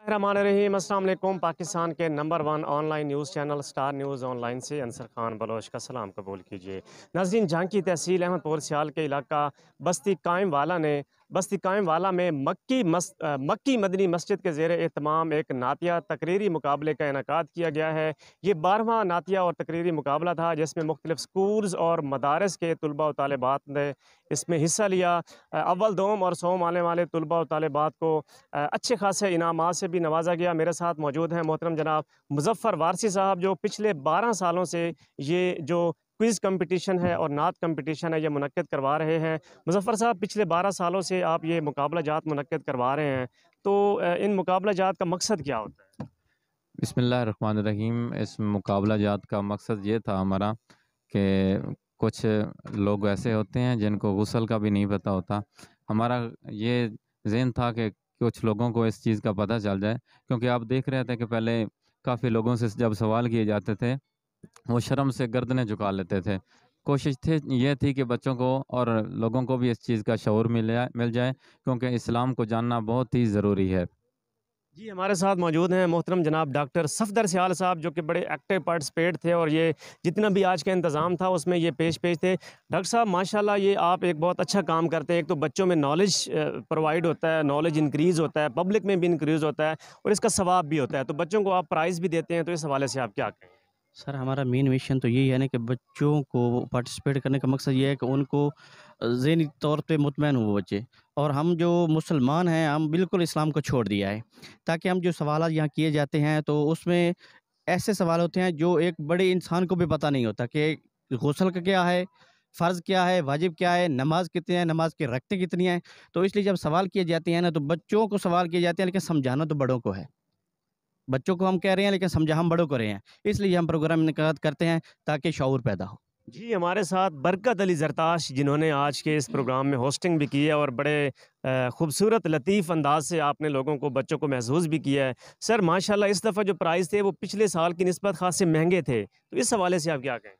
रहीम अस्सलाम वालेकुम। पाकिस्तान के number 1 online news channel star news online से अंसर खान बलोच का सलाम कबूल कीजिए। नाज़रीन, झांकी तहसील अहमदपुर सियाल के इलाका बस्ती कायम वाला में मक्की मदनी मस्जिद के ज़ेर एहतमाम एक नातिया तकरीरी मुकाबले का इनेकाद किया गया है। ये 12वां नातिया और तकरीरी मुकाबला था, जिसमें मुख्तलिफ स्कूल्स और मदारस के तलबा और तालिबात ने इसमें हिस्सा लिया। अव्वल, दोम और सोम आने वाले तलबा और तालिबात को अच्छे खासे इनामात से भी नवाजा गया। मेरे साथ मौजूद हैं मोहतरम जनाब मुज़फ़्फ़र वारसी साहब, जो पिछले 12 सालों से ये जो क्विज़ कंपटीशन है और नात कंपटीशन है, ये मुनक्किद करवा रहे हैं। मुज़फ़्फ़र साहब, पिछले 12 सालों से आप ये मुकाबला जात मुनक्किद करवा रहे हैं, तो इन मुकाबला जात का मकसद क्या होता है? बिस्मिल्लाहिर्रहमानिर्रहीम। इस मुकाबला जात का मकसद ये था हमारा कि कुछ लोग ऐसे होते हैं जिनको गुस्ल का भी नहीं पता होता। हमारा ये ज़हन था कि कुछ लोगों को इस चीज़ का पता चल जाए, क्योंकि आप देख रहे थे कि पहले काफ़ी लोगों से जब सवाल किए जाते थे, वो शर्म से गर्दनें झुका लेते थे। कोशिश ये थी कि बच्चों को और लोगों को भी इस चीज़ का शऊर मिल जाए, क्योंकि इस्लाम को जानना बहुत ही ज़रूरी है। जी, हमारे साथ मौजूद हैं मोहतरम जनाब डॉक्टर सफदर सियाल साहब, जो कि बड़े एक्टिव पार्टिसिपेट थे और ये जितना भी आज का इंतज़ाम था उसमें ये पेश थे। डॉक्टर साहब, माशाल्लाह ये आप एक बहुत अच्छा काम करते हैं। एक तो बच्चों में नॉलेज प्रोवाइड होता है, नॉलेज इंक्रीज़ होता है, पब्लिक में भी इंक्रीज़ होता है और इसका सवाब भी होता है। तो बच्चों को आप प्राइज़ भी देते हैं, तो इस हवाले से आप क्या कहेंगे? सर, हमारा मेन मिशन तो यही है ना कि बच्चों को पार्टिसिपेट करने का मकसद ये है कि उनको ज़हनी तौर पे मुतमईन हो वो बच्चे। और हम जो मुसलमान हैं, हम बिल्कुल इस्लाम को छोड़ दिया है, ताकि हम जो सवालात यहाँ किए जाते हैं तो उसमें ऐसे सवाल होते हैं जो एक बड़े इंसान को भी पता नहीं होता कि गुस्ल का क्या है, फ़र्ज़ क्या है, वाजिब क्या है, नमाज़ कितनी है, नमाज़ की रकतें कितनी हैं। तो इसलिए जब सवाल किए जाते हैं ना, तो बच्चों को सवाल किए जाते हैं, लेकिन समझाना तो बड़ों को है। बच्चों को हम कह रहे हैं, लेकिन समझा हम बड़ों को रहे हैं। इसलिए हम प्रोग्राम इनेकाद करते हैं ताकि शऊर पैदा हो। जी, हमारे साथ बरकत अली ज़रताश, जिन्होंने आज के इस प्रोग्राम में होस्टिंग भी की है और बड़े खूबसूरत लतीफ़ अंदाज़ से आपने लोगों को, बच्चों को महसूस भी किया है। सर, माशाल्लाह इस दफ़ा जो प्राइज़ थे वो पिछले साल की निस्बत ख़ासे महँगे थे। तो इस हवाले से आप क्या कहेंगे?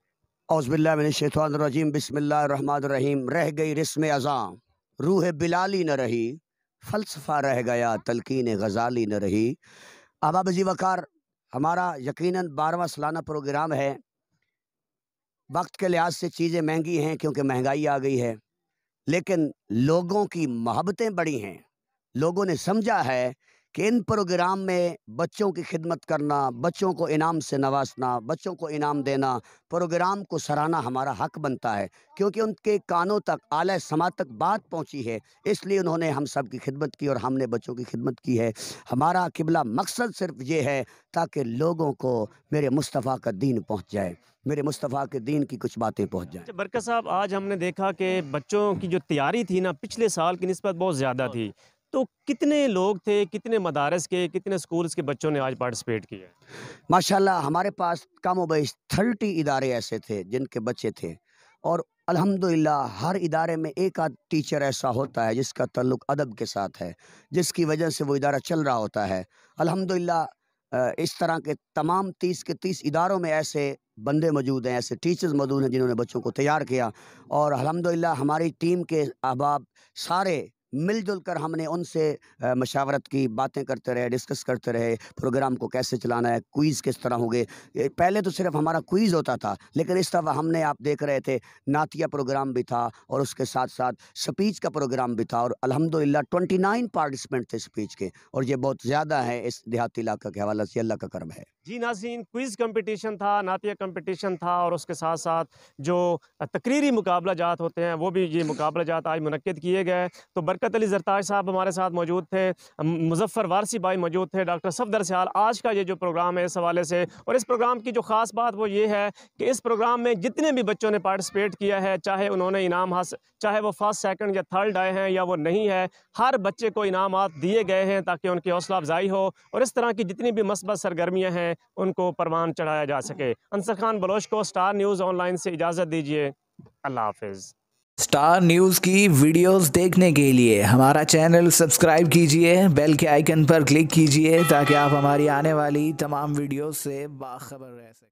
औज़ुबिल्लाहिमिनश्शैतानिर्रजीम बिस्मिल्लाहिर्रहमानिर्रहीम। रह गई रिस्म अज़ां, रूह बिलाली न रही, फ़लसफ़ा रह गया, तलकीन ग़ज़ाली न रही। अहबाब जी वक़ार, हमारा यकीनन 12वां सालाना प्रोग्राम है। वक्त के लिहाज से चीज़ें महंगी हैं क्योंकि महंगाई आ गई है, लेकिन लोगों की मोहब्बतें बड़ी हैं। लोगों ने समझा है कि इन प्रोग्राम में बच्चों की खिदमत करना, बच्चों को इनाम से नवाजना, बच्चों को इनाम देना, प्रोग्राम को सराहना हमारा हक बनता है, क्योंकि उनके कानों तक, आले समात तक बात पहुंची है। इसलिए उन्होंने हम सब की खिदमत की और हमने बच्चों की खिदमत की है। हमारा किबला मकसद सिर्फ ये है ताकि लोगों को मेरे मुस्तफ़ा का दीन पहुंच जाए, मेरे मुस्तफ़ा के दीन की कुछ बातें पहुंच जाएं। अच्छा बरकत साहब, आज हमने देखा कि बच्चों की जो तैयारी थी ना, पिछले साल की निस्बत बहुत ज़्यादा थी। तो कितने लोग थे, कितने मदारस के, कितने स्कूल्स के बच्चों ने आज पार्टिसिपेट किया? माशाल्लाह हमारे पास कम बेश 30 इदारे ऐसे थे जिनके बच्चे थे, और अल्हम्दुलिल्लाह हर इदारे में एक आध टीचर ऐसा होता है जिसका ताल्लुक़ अदब के साथ है, जिसकी वजह से वो इदारा चल रहा होता है। अल्हम्दुलिल्लाह इस तरह के तमाम 30 के 30 इदारों में ऐसे बंदे मौजूद हैं, ऐसे टीचर्स मौजूद हैं जिन्होंने बच्चों को तैयार किया। और अल्हम्दुलिल्लाह हमारी टीम के अहबाब सारे मिलजुल कर हमने उनसे मशावरत की, बातें करते रहे, डिस्कस करते रहे, प्रोग्राम को कैसे चलाना है, क्विज़ किस तरह होंगे। पहले तो सिर्फ हमारा क्विज़ होता था, लेकिन इस दफ़ा हमने, आप देख रहे थे, नातिया प्रोग्राम भी था और उसके साथ साथ स्पीच का प्रोग्राम भी था। और अल्हम्दुलिल्लाह 29 पार्टिसिपेंट थे स्पीच के, और ये बहुत ज़्यादा है इस देहाती इलाका के हवाले से, अल्लाह का करम है। जी नाज़रीन, क्विज़ कंपटीशन था, नातिया कंपटीशन था और उसके साथ-साथ जो तकरीरी मुकाबला जात होते हैं, वो भी ये मुकाबला जात आज मुनक्किद किए गए। तो बरकत अली ज़रताश साहब हमारे साथ मौजूद थे, मुज़फ़्फ़र वारसी भाई मौजूद थे, डॉक्टर सफदर सियाल। आज का ये जो प्रोग्राम है इस हवाले से, और इस प्रोग्राम की जो ख़ास बात वो ये है कि इस प्रोग्राम में जितने भी बच्चों ने पार्टिसिपेट किया है, चाहे उन्होंने इनाम चाहे वो फर्स्ट, सेकंड या थर्ड आए हैं या वो नहीं है, हर बच्चे को इनामात दिए गए हैं ताकि उनकी हौसला अफ़ज़ाई हो और इस तरह की जितनी भी मस्बत सरगर्मियाँ हैं उनको परवान चढ़ाया जा सके। अंसर खान बलोच को स्टार न्यूज़ ऑनलाइन से इजाज़त दीजिए। अल्लाह हाफ़िज़। स्टार न्यूज़ की वीडियोस देखने के लिए हमारा चैनल सब्सक्राइब कीजिए, बेल के आइकन पर क्लिक कीजिए ताकि आप हमारी आने वाली तमाम वीडियोस से बाखबर रह सकें।